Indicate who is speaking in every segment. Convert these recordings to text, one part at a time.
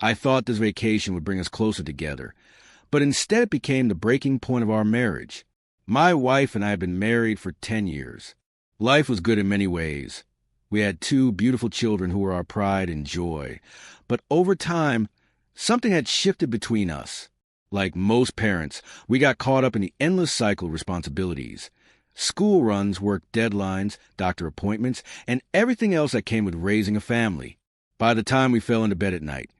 Speaker 1: I thought this vacation would bring us closer together, but instead it became the breaking point of our marriage. My wife and I have been married for 10 years. Life was good in many ways. We had 2 beautiful children who were our pride and joy. But over time, something had shifted between us. Like most parents, we got caught up in the endless cycle of responsibilities. School runs, work deadlines, doctor appointments, and everything else that came with raising a family. By the time we fell into bed at night,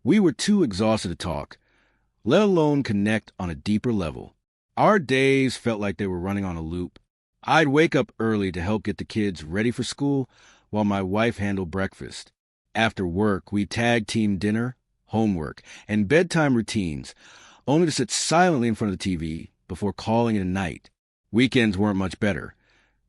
Speaker 1: we were too exhausted to talk, let alone connect on a deeper level. Our days felt like they were running on a loop. I'd wake up early to help get the kids ready for school while my wife handled breakfast. After work, we tag-team dinner, homework, and bedtime routines, only to sit silently in front of the TV before calling it a night. Weekends weren't much better,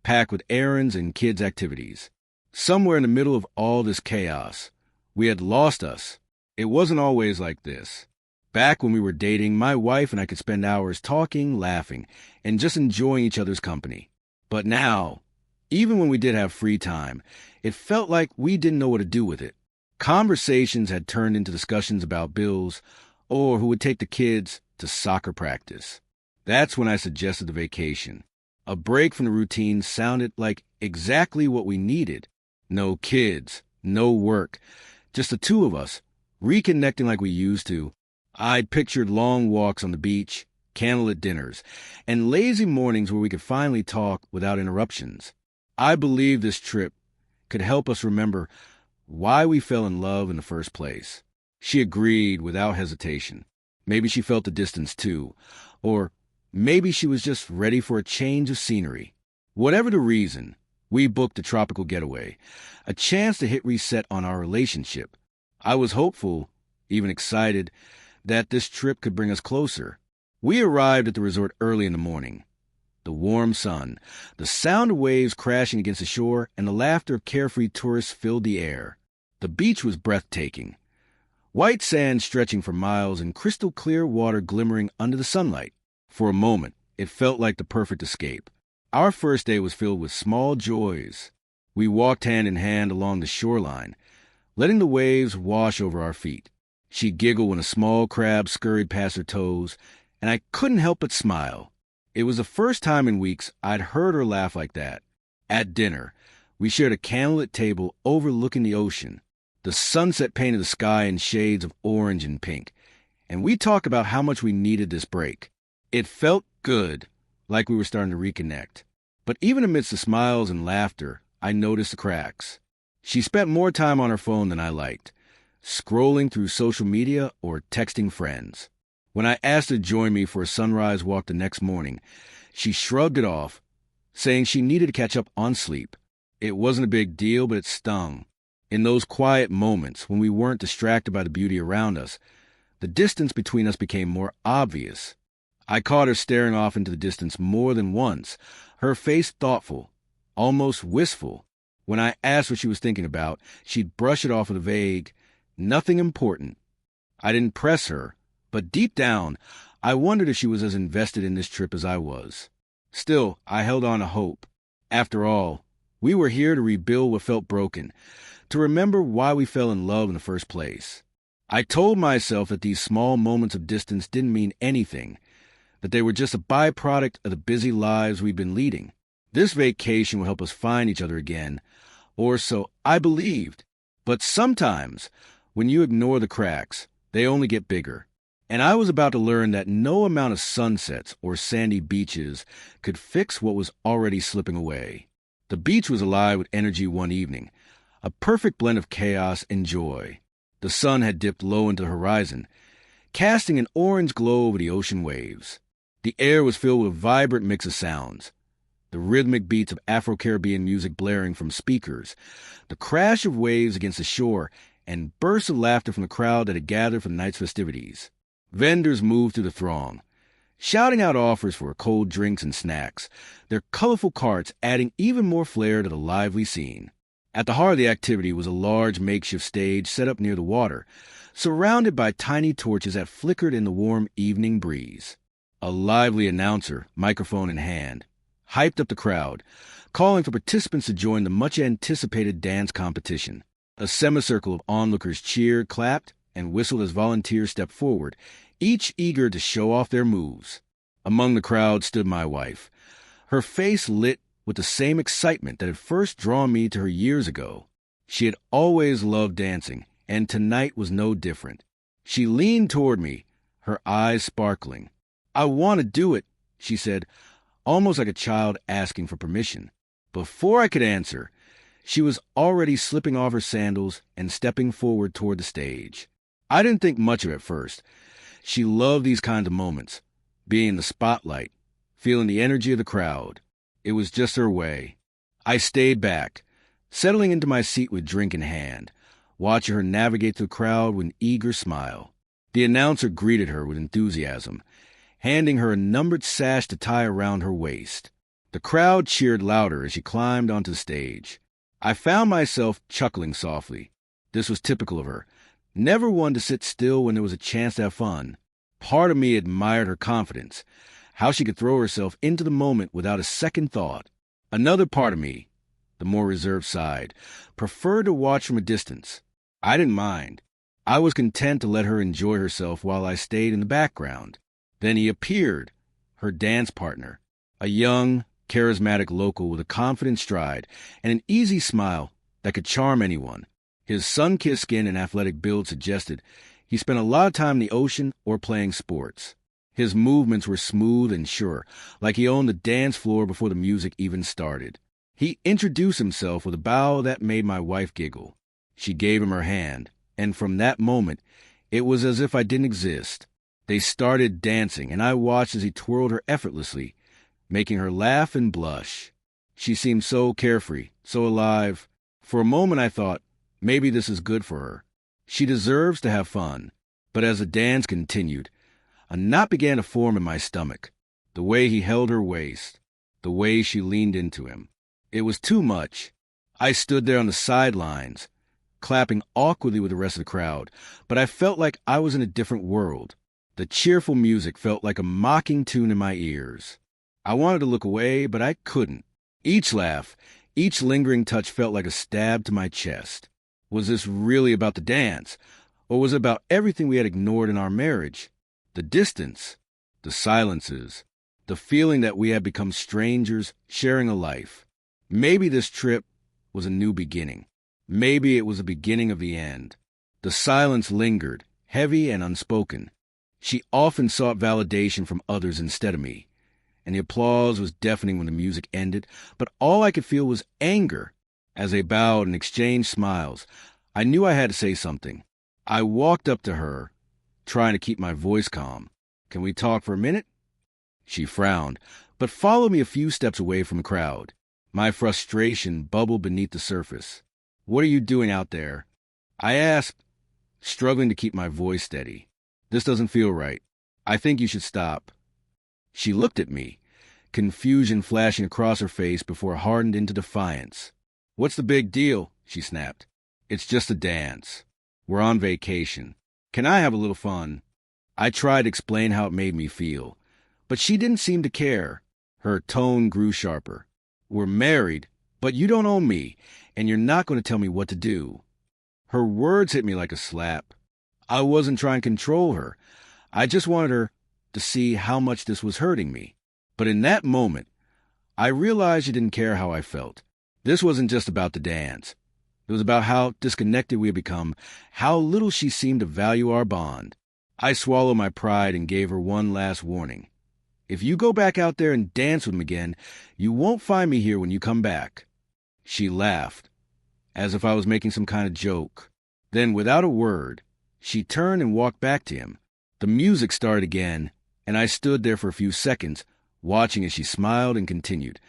Speaker 1: packed with errands and kids' activities. Somewhere in the middle of all this chaos, we had lost us. It wasn't always like this. Back when we were dating, my wife and I could spend hours talking, laughing, and just enjoying each other's company. But now, even when we did have free time, it felt like we didn't know what to do with it. Conversations had turned into discussions about bills or who would take the kids to soccer practice. That's when I suggested the vacation. A break from the routine sounded like exactly what we needed. No kids, no work, just the 2 of us, reconnecting like we used to. I'd pictured long walks on the beach, candlelit dinners, and lazy mornings where we could finally talk without interruptions. I believe this trip could help us remember why we fell in love in the first place. She agreed without hesitation. Maybe she felt the distance too, or maybe she was just ready for a change of scenery. Whatever the reason, we booked a tropical getaway, a chance to hit reset on our relationship. I was hopeful, even excited, that this trip could bring us closer. We arrived at the resort early in the morning. The warm sun, the sound of waves crashing against the shore, and the laughter of carefree tourists filled the air. The beach was breathtaking. White sand stretching for miles and crystal clear water glimmering under the sunlight. For a moment, it felt like the perfect escape. Our first day was filled with small joys. We walked hand in hand along the shoreline, letting the waves wash over our feet. She'd giggle when a small crab scurried past her toes, and I couldn't help but smile. It was the first time in weeks I'd heard her laugh like that. At dinner, we shared a candlelit table overlooking the ocean. The sunset painted the sky in shades of orange and pink, and we talked about how much we needed this break. It felt good, like we were starting to reconnect. But even amidst the smiles and laughter, I noticed the cracks. She spent more time on her phone than I liked, scrolling through social media or texting friends. When I asked her to join me for a sunrise walk the next morning, she shrugged it off, saying she needed to catch up on sleep. It wasn't a big deal, but it stung. In those quiet moments when we weren't distracted by the beauty around us, the distance between us became more obvious. I caught her staring off into the distance more than once, her face thoughtful, almost wistful. When I asked what she was thinking about, she'd brush it off with a vague, nothing important. I didn't press her, but deep down, I wondered if she was as invested in this trip as I was. Still, I held on to hope. After all, we were here to rebuild what felt broken, to remember why we fell in love in the first place. I told myself that these small moments of distance didn't mean anything, that they were just a byproduct of the busy lives we'd been leading. This vacation would help us find each other again, or so I believed. But sometimes, when you ignore the cracks, they only get bigger. And I was about to learn that no amount of sunsets or sandy beaches could fix what was already slipping away. The beach was alive with energy one evening, a perfect blend of chaos and joy. The sun had dipped low into the horizon, casting an orange glow over the ocean waves. The air was filled with a vibrant mix of sounds. The rhythmic beats of Afro-Caribbean music blaring from speakers, the crash of waves against the shore, and bursts of laughter from the crowd that had gathered for the night's festivities. Vendors moved through the throng, shouting out offers for cold drinks and snacks, their colorful carts adding even more flair to the lively scene. At the heart of the activity was a large makeshift stage set up near the water, surrounded by tiny torches that flickered in the warm evening breeze. A lively announcer, microphone in hand, hyped up the crowd, calling for participants to join the much-anticipated dance competition. A semicircle of onlookers cheered, clapped, and whistled as volunteers stepped forward, each eager to show off their moves. Among the crowd stood my wife, her face lit with the same excitement that had first drawn me to her years ago. She had always loved dancing, and tonight was no different. She leaned toward me, her eyes sparkling. "I want to do it," she said, almost like a child asking for permission. Before I could answer, she was already slipping off her sandals and stepping forward toward the stage. I didn't think much of it at first. She loved these kinds of moments, being in the spotlight, feeling the energy of the crowd. It was just her way. I stayed back, settling into my seat with drink in hand, watching her navigate through the crowd with an eager smile. The announcer greeted her with enthusiasm, handing her a numbered sash to tie around her waist. The crowd cheered louder as she climbed onto the stage. I found myself chuckling softly. This was typical of her, never one to sit still when there was a chance to have fun. Part of me admired her confidence, how she could throw herself into the moment without a second thought. Another part of me, the more reserved side, preferred to watch from a distance. I didn't mind. I was content to let her enjoy herself while I stayed in the background. Then he appeared, her dance partner, a young, charismatic local with a confident stride and an easy smile that could charm anyone. His sun-kissed skin and athletic build suggested he spent a lot of time in the ocean or playing sports. His movements were smooth and sure, like he owned the dance floor before the music even started. He introduced himself with a bow that made my wife giggle. She gave him her hand, and from that moment, it was as if I didn't exist. They started dancing, and I watched as he twirled her effortlessly, making her laugh and blush. She seemed so carefree, so alive. For a moment I thought, maybe this is good for her. She deserves to have fun. But as the dance continued, a knot began to form in my stomach. The way he held her waist, the way she leaned into him. It was too much. I stood there on the sidelines, clapping awkwardly with the rest of the crowd, but I felt like I was in a different world. The cheerful music felt like a mocking tune in my ears. I wanted to look away, but I couldn't. Each laugh, each lingering touch felt like a stab to my chest. Was this really about the dance, or was it about everything we had ignored in our marriage? The distance, the silences, the feeling that we had become strangers sharing a life. Maybe this trip was a new beginning. Maybe it was the beginning of the end. The silence lingered, heavy and unspoken. She often sought validation from others instead of me, and the applause was deafening when the music ended, but all I could feel was anger. As they bowed and exchanged smiles, I knew I had to say something. I walked up to her, trying to keep my voice calm. "Can we talk for a minute?" She frowned, but followed me a few steps away from the crowd. My frustration bubbled beneath the surface. "What are you doing out there?" I asked, struggling to keep my voice steady. "This doesn't feel right. I think you should stop." She looked at me, confusion flashing across her face before it hardened into defiance. "What's the big deal?" she snapped. "It's just a dance. We're on vacation. Can I have a little fun?" I tried to explain how it made me feel, but she didn't seem to care. Her tone grew sharper. "We're married, but you don't own me, and you're not going to tell me what to do." Her words hit me like a slap. I wasn't trying to control her. I just wanted her to see how much this was hurting me. But in that moment, I realized she didn't care how I felt. This wasn't just about the dance. It was about how disconnected we had become, how little she seemed to value our bond. I swallowed my pride and gave her one last warning. "If you go back out there and dance with him again, you won't find me here when you come back." She laughed, as if I was making some kind of joke. Then, without a word, she turned and walked back to him. The music started again, and I stood there for a few seconds, watching as she smiled and continued,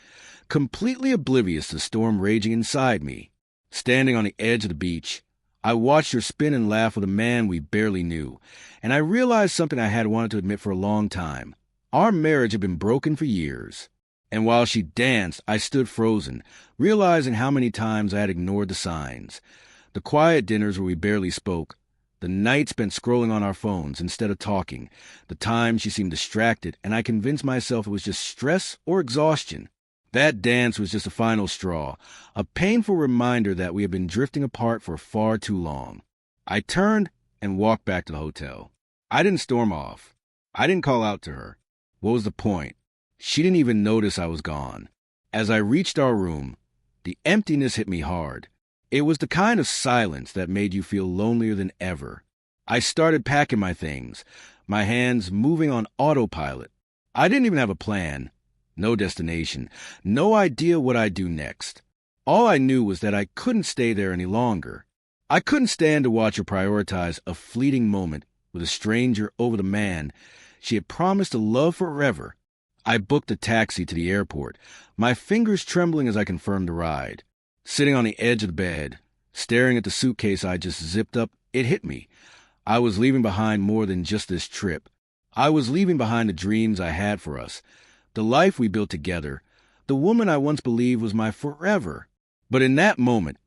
Speaker 1: completely oblivious to the storm raging inside me. Standing on the edge of the beach, I watched her spin and laugh with a man we barely knew, and I realized something I had wanted to admit for a long time. Our marriage had been broken for years. And while she danced, I stood frozen, realizing how many times I had ignored the signs. The quiet dinners where we barely spoke, the nights spent scrolling on our phones instead of talking, the times she seemed distracted, and I convinced myself it was just stress or exhaustion. That dance was just a final straw, a painful reminder that we had been drifting apart for far too long. I turned and walked back to the hotel. I didn't storm off. I didn't call out to her. What was the point? She didn't even notice I was gone. As I reached our room, the emptiness hit me hard. It was the kind of silence that made you feel lonelier than ever. I started packing my things, my hands moving on autopilot. I didn't even have a plan, no destination, no idea what I'd do next. All I knew was that I couldn't stay there any longer. I couldn't stand to watch her prioritize a fleeting moment with a stranger over the man she had promised to love forever. I booked a taxi to the airport, my fingers trembling as I confirmed the ride. Sitting on the edge of the bed, staring at the suitcase I just zipped up, it hit me. I was leaving behind more than just this trip. I was leaving behind the dreams I had for us, the life we built together, the woman I once believed was my forever. But in that moment,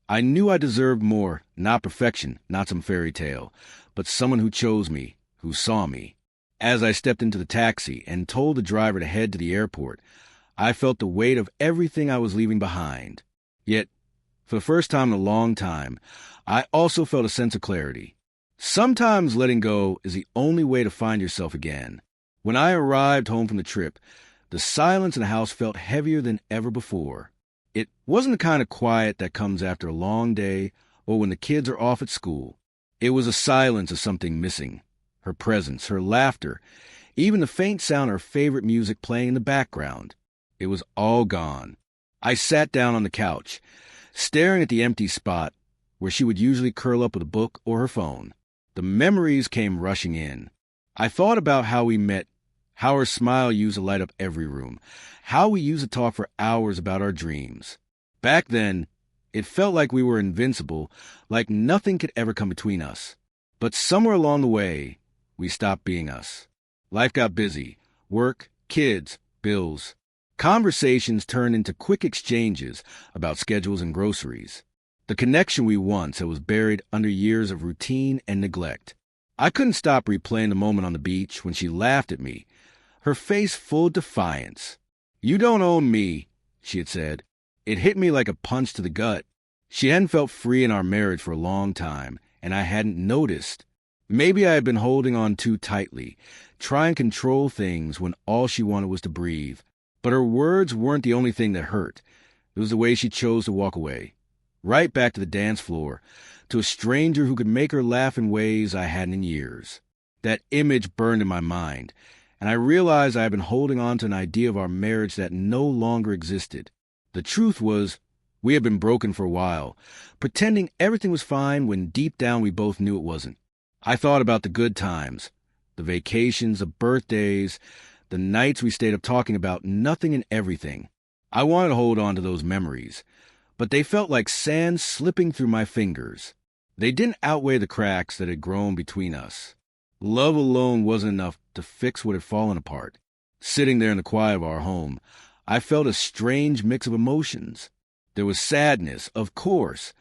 Speaker 1: I knew I deserved more, not perfection, not some fairy tale, but someone who chose me, who saw me. As I stepped into the taxi and told the driver to head to the airport, I felt the weight of everything I was leaving behind. Yet, for the first time in a long time, I also felt a sense of clarity. Sometimes letting go is the only way to find yourself again. When I arrived home from the trip, the silence in the house felt heavier than ever before. It wasn't the kind of quiet that comes after a long day or when the kids are off at school. It was a silence of something missing. Her presence, her laughter, even the faint sound of her favorite music playing in the background. It was all gone. I sat down on the couch, staring at the empty spot where she would usually curl up with a book or her phone. The memories came rushing in. I thought about how we met, how her smile used to light up every room, how we used to talk for hours about our dreams. Back then, it felt like we were invincible, like nothing could ever come between us. But somewhere along the way, we stopped being us. Life got busy. Work, kids, bills. Conversations turned into quick exchanges about schedules and groceries. The connection we once had was buried under years of routine and neglect. I couldn't stop replaying the moment on the beach when she laughed at me, her face full of defiance. "You don't own me," she had said. It hit me like a punch to the gut. She hadn't felt free in our marriage for a long time, and I hadn't noticed. Maybe I had been holding on too tightly, trying to control things when all she wanted was to breathe. But her words weren't the only thing that hurt. It was the way she chose to walk away. Right back to the dance floor, to a stranger who could make her laugh in ways I hadn't in years. That image burned in my mind, and I realized I had been holding on to an idea of our marriage that no longer existed. The truth was, we had been broken for a while, pretending everything was fine when deep down we both knew it wasn't. I thought about the good times, the vacations, the birthdays, the nights we stayed up talking about nothing and everything. I wanted to hold on to those memories, but they felt like sand slipping through my fingers. They didn't outweigh the cracks that had grown between us. Love alone wasn't enough to fix what had fallen apart. Sitting there in the quiet of our home, I felt a strange mix of emotions. There was sadness, of course,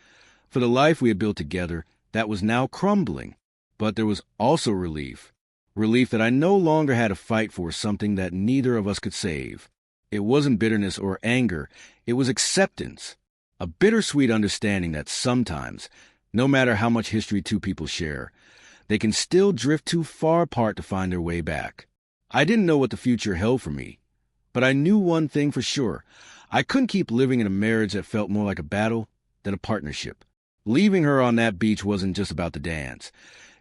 Speaker 1: for the life we had built together that was now crumbling. But there was also relief. Relief that I no longer had to fight for something that neither of us could save. It wasn't bitterness or anger. It was acceptance. A bittersweet understanding that sometimes, no matter how much history two people share, they can still drift too far apart to find their way back. I didn't know what the future held for me, but I knew one thing for sure. I couldn't keep living in a marriage that felt more like a battle than a partnership. Leaving her on that beach wasn't just about the dance.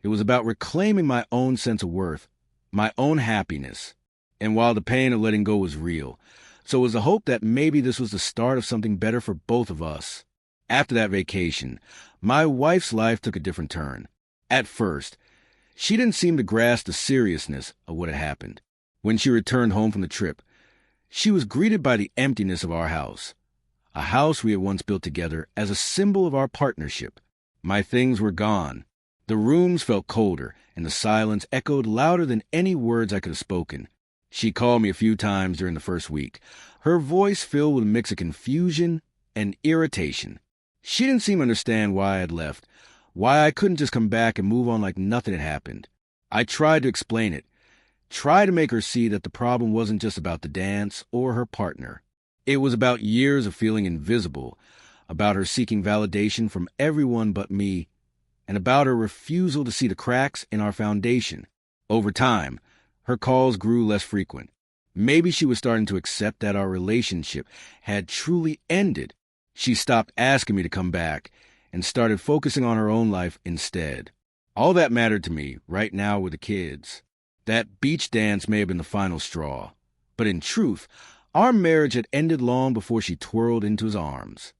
Speaker 1: It was about reclaiming my own sense of worth, my own happiness. And while the pain of letting go was real, so was the hope that maybe this was the start of something better for both of us. After that vacation, my wife's life took a different turn. At first, she didn't seem to grasp the seriousness of what had happened. When she returned home from the trip, she was greeted by the emptiness of our house, a house we had once built together as a symbol of our partnership. My things were gone. The rooms felt colder, and the silence echoed louder than any words I could have spoken. She called me a few times during the first week, her voice filled with a mix of confusion and irritation. She didn't seem to understand why I had left, why I couldn't just come back and move on like nothing had happened. I tried to explain it, tried to make her see that the problem wasn't just about the dance or her partner. It was about years of feeling invisible, about her seeking validation from everyone but me, and about her refusal to see the cracks in our foundation. Over time, her calls grew less frequent. Maybe she was starting to accept that our relationship had truly ended. She stopped asking me to come back and started focusing on her own life instead. All that mattered to me right now were the kids. That beach dance may have been the final straw, but in truth, our marriage had ended long before she twirled into his arms.